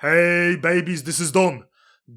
Hey babies, this is Don.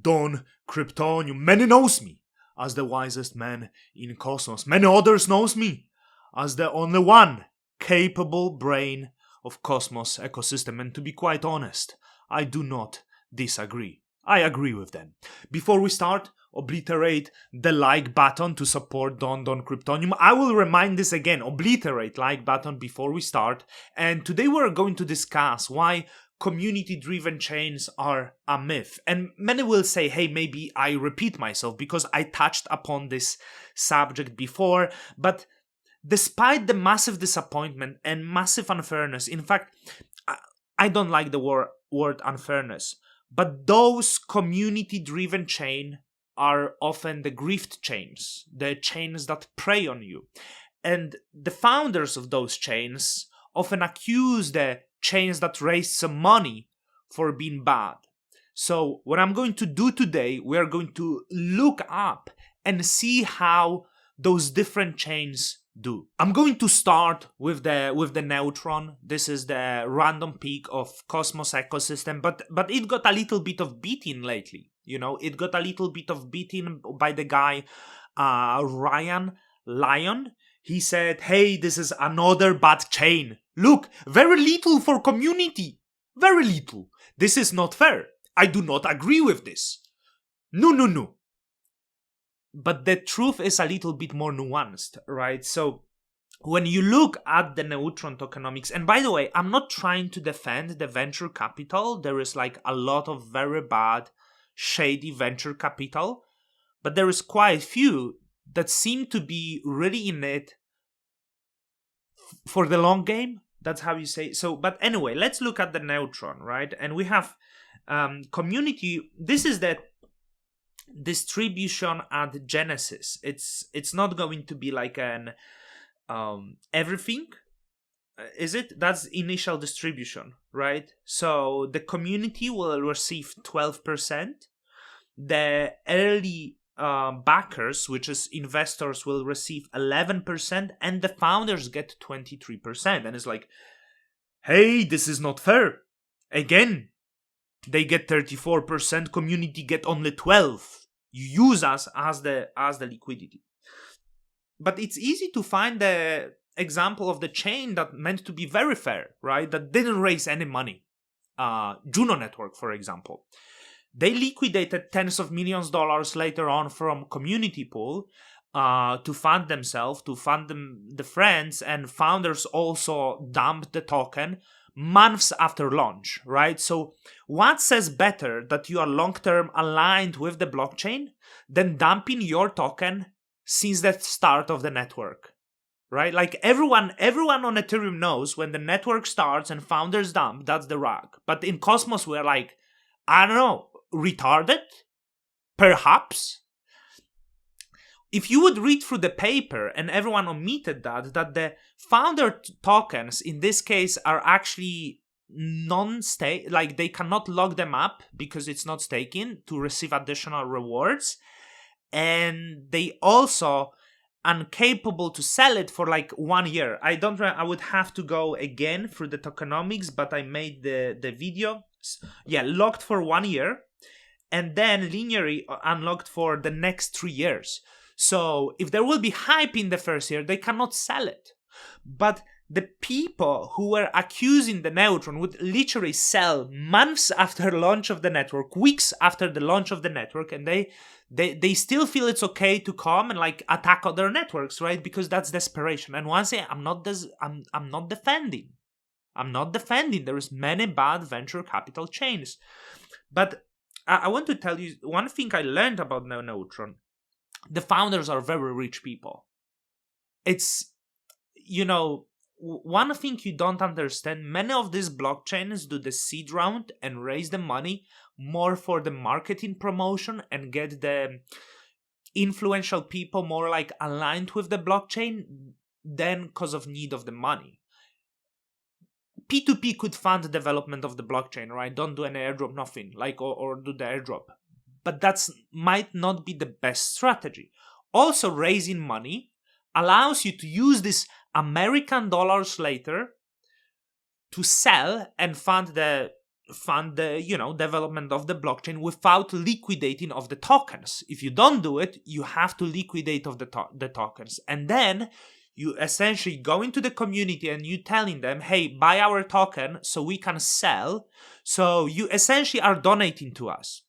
Don Kryptonium. Many knows me as the wisest man in cosmos. Many others knows me as the only one capable brain of cosmos ecosystem. And to be quite honest, I do not disagree. I agree with them. Before we start, obliterate the like button to support Don Kryptonium. I will remind this again, obliterate like button before we start. And today we're going to discuss why community-driven chains are a myth. And many will say, hey, maybe I repeat myself because I touched upon this subject before. But despite the massive disappointment and massive unfairness, in fact, I don't like the word unfairness, but those community-driven chains are often the grift chains, the chains that prey on you. And the founders of those chains often accuse the chains that raise some money for being bad. So what I'm going to do today, we are going to look up and see how those different chains do. I'm going to start with the Neutron. This is the random pick of Cosmos ecosystem, but it got a little bit of beating lately. You know, it got a little bit of beating by the guy Ryan Lyon. He said, hey, this is another bad chain. Look, very little for community. Very little. This is not fair. I do not agree with this. No. But the truth is a little bit more nuanced, right? So when you look at the Neutron tokenomics, and by the way, I'm not trying to defend the venture capital. There is like a lot of very bad, shady venture capital, but there is quite few that seem to be really in it for the long game. That's how you say. So, but anyway, let's look at the Neutron, right? And we have community. This is the distribution at Genesis. It's not going to be like an everything, is it? That's initial distribution, right? So the community will receive 12%. The early backers, which is investors, will receive 11%, and the founders get 23%. And it's like, hey, this is not fair. Again, they get 34%, community get only 12%. You use us as the liquidity. But it's easy to find the example of the chain that meant to be very fair, right? That didn't raise any money. Juno Network, for example. They liquidated tens of millions of dollars later on from community pool to fund themselves, to fund the friends, and founders also dumped the token months after launch, right? So what says better that you are long-term aligned with the blockchain than dumping your token since the start of the network, right? Like everyone on Ethereum knows when the network starts and founders dump, that's the rug. But in Cosmos, we're like, I don't know, retarded? Perhaps? If you would read through the paper, and everyone omitted that the founder tokens in this case are actually non-stake, like they cannot lock them up because it's not staking to receive additional rewards, and they also incapable to sell it for like 1 year. I would have to go again through the tokenomics, but I made the video. Yeah, locked for 1 year, and then linearly unlocked for the next 3 years. So if there will be hype in the first year, they cannot sell it. But the people who were accusing the Neutron would literally sell months after launch of the network, weeks after the launch of the network, and they still feel it's okay to come and like attack other networks, right? Because that's desperation. And once again, I'm not defending. I'm not defending. There is many bad venture capital chains. But I want to tell you one thing I learned about Neutron. The founders are very rich people. It's, one thing you don't understand, many of these blockchains do the seed round and raise the money more for the marketing promotion and get the influential people more like aligned with the blockchain than because of need of the money. P2P could fund the development of the blockchain, right? Don't do any airdrop, nothing, like, or do the airdrop. But that might not be the best strategy. Also, raising money allows you to use these American dollars later to sell and fund the fund the development of the blockchain without liquidating of the tokens. If you don't do it, you have to liquidate of the tokens, and then you essentially go into the community and you telling them, hey, buy our token so we can sell. So you essentially are donating to us.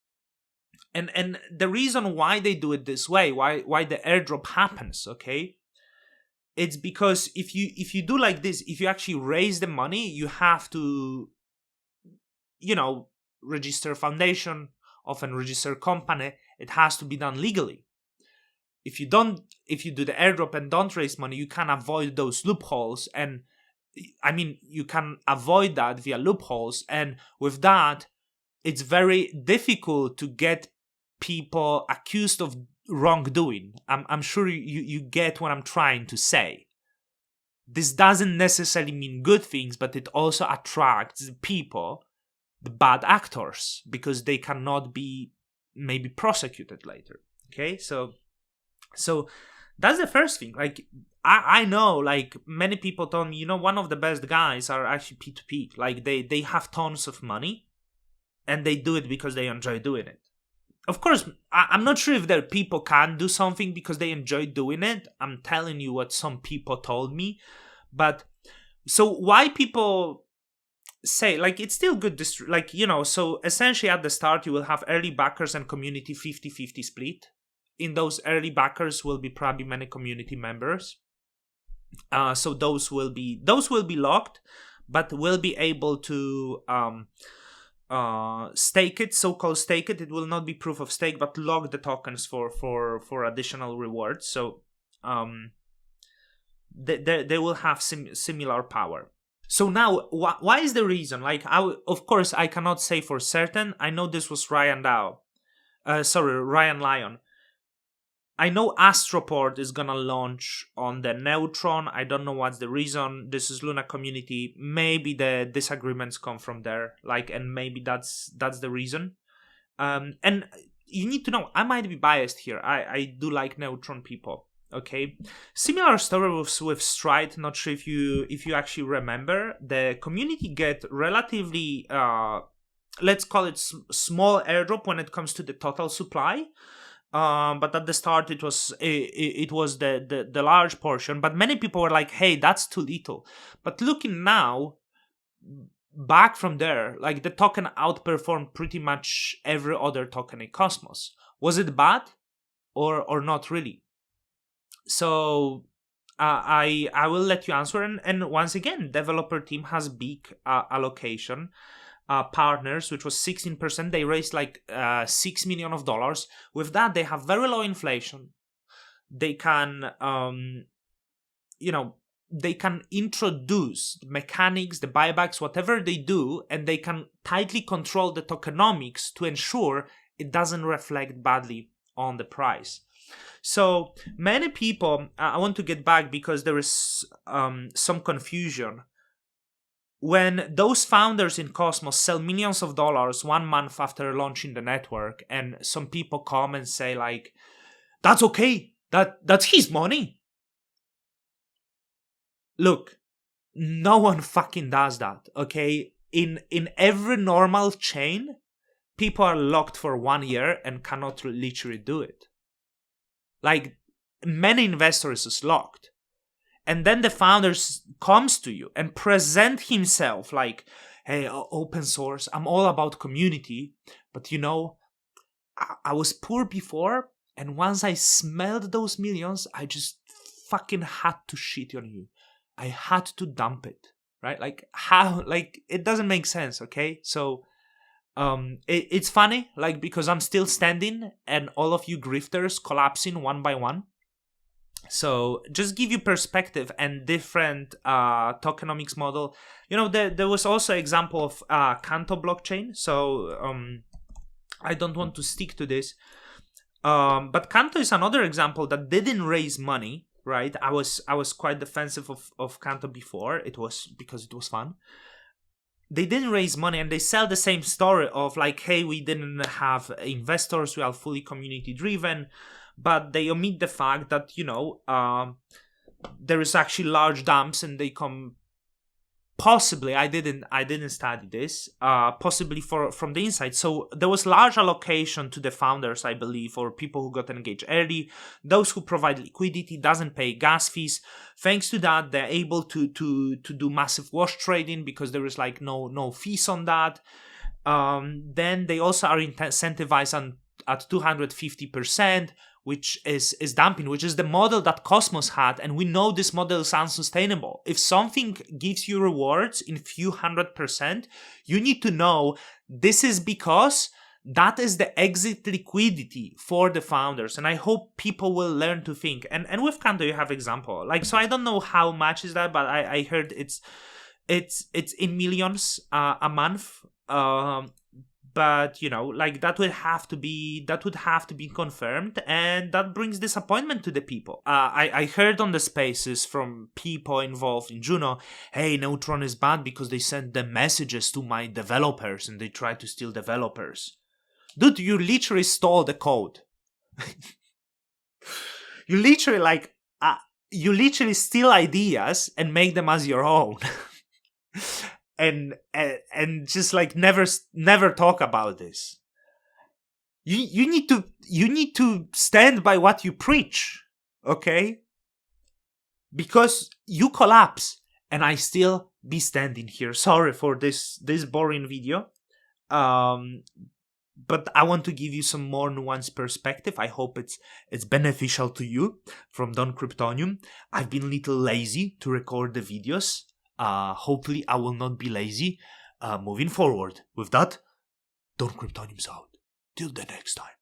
And the reason why they do it this way, why the airdrop happens, okay, it's because if you do like this, if you actually raise the money, you have to register a foundation, often register a company. It has to be done legally. If you do the airdrop and don't raise money, you can avoid those loopholes. And I mean, you can avoid that via loopholes. And with that, it's very difficult to get people accused of wrongdoing. I'm sure you get what I'm trying to say. This doesn't necessarily mean good things, but it also attracts people, the bad actors, because they cannot be maybe prosecuted later. Okay, so that's the first thing. Like, I know, like, many people told me, one of the best guys are actually P2P. Like, they have tons of money, and they do it because they enjoy doing it. Of course, I'm not sure if there people can do something because they enjoy doing it. I'm telling you what some people told me. But, so why people say, like, it's still good, so essentially at the start you will have early backers and community 50-50 split. In those early backers will be probably many community members. So those will be locked, but will be able to stake it, so-called stake it. It will not be proof of stake, but lock the tokens for additional rewards. So they will have similar power. So now, why is the reason? Like, of course, I cannot say for certain. I know this was Ryan Lyon. I know Astroport is gonna launch on the Neutron. I don't know what's the reason. This is Luna community. Maybe the disagreements come from there. And maybe that's the reason. And you need to know, I might be biased here. I do like Neutron people. Okay, similar story with Stride. Not sure if you actually remember. The community get relatively let's call it small airdrop when it comes to the total supply. But at the start it was the large portion. But many people were like, "Hey, that's too little." But looking now back from there, like, the token outperformed pretty much every other token in Cosmos. Was it bad, or not really? So I will let you answer. And once again, developer team has big allocation. Partners, which was 16%. They raised like $6 million. With that, they have very low inflation. They can they can introduce the mechanics, the buybacks, whatever they do, and they can tightly control the tokenomics to ensure it doesn't reflect badly on the price. So many people, I want to get back because there is some confusion. When those founders in Cosmos sell millions of dollars 1 month after launching the network, and some people come and say, like, that's okay, that's his money. Look, no one fucking does that, okay? In every normal chain, people are locked for 1 year and cannot literally do it. Like, many investors is locked. And then the founder comes to you and present himself like, hey, open source, I'm all about community. But I was poor before, and once I smelled those millions, I just fucking had to shit on you. I had to dump it, right? Like, how? Like, it doesn't make sense, okay? So it's funny, like, because I'm still standing and all of you grifters collapsing one by one. So just give you perspective and different tokenomics model. There was also example of Kanto blockchain. So I don't want to stick to this. But Kanto is another example that didn't raise money, right? I was quite defensive of Kanto before. It was because it was fun. They didn't raise money, and they sell the same story of like, hey, we didn't have investors, we are fully community driven. But they omit the fact that, there is actually large dumps, and they come possibly, I didn't study this, possibly from the inside. So there was large allocation to the founders, I believe, or people who got engaged early. Those who provide liquidity, doesn't pay gas fees. Thanks to that, they're able to do massive wash trading because there is like no fees on that. Then they also are incentivized at 250%, which is dumping, which is the model that Cosmos had, and we know this model is unsustainable. If something gives you rewards in few 100%, you need to know this is because that is the exit liquidity for the founders, and I hope people will learn to think. And with Kanto, you have example. Like, so I don't know how much is that, but I heard it's in millions a month. But like that would have to be confirmed, and that brings disappointment to the people. I heard on the spaces from people involved in Juno, hey, Neutron is bad because they send the messages to my developers and they try to steal developers. Dude, you literally stole the code. You literally steal ideas and make them as your own. And just like never talk about this. You need to stand by what you preach, okay? Because you collapse, and I still be standing here. Sorry for this boring video, but I want to give you some more nuanced perspective. I hope it's beneficial to you from Don Kryptonium. I've been a little lazy to record the videos. Hopefully I will not be lazy moving forward. With that, Don Kryptonium's out. Till the next time.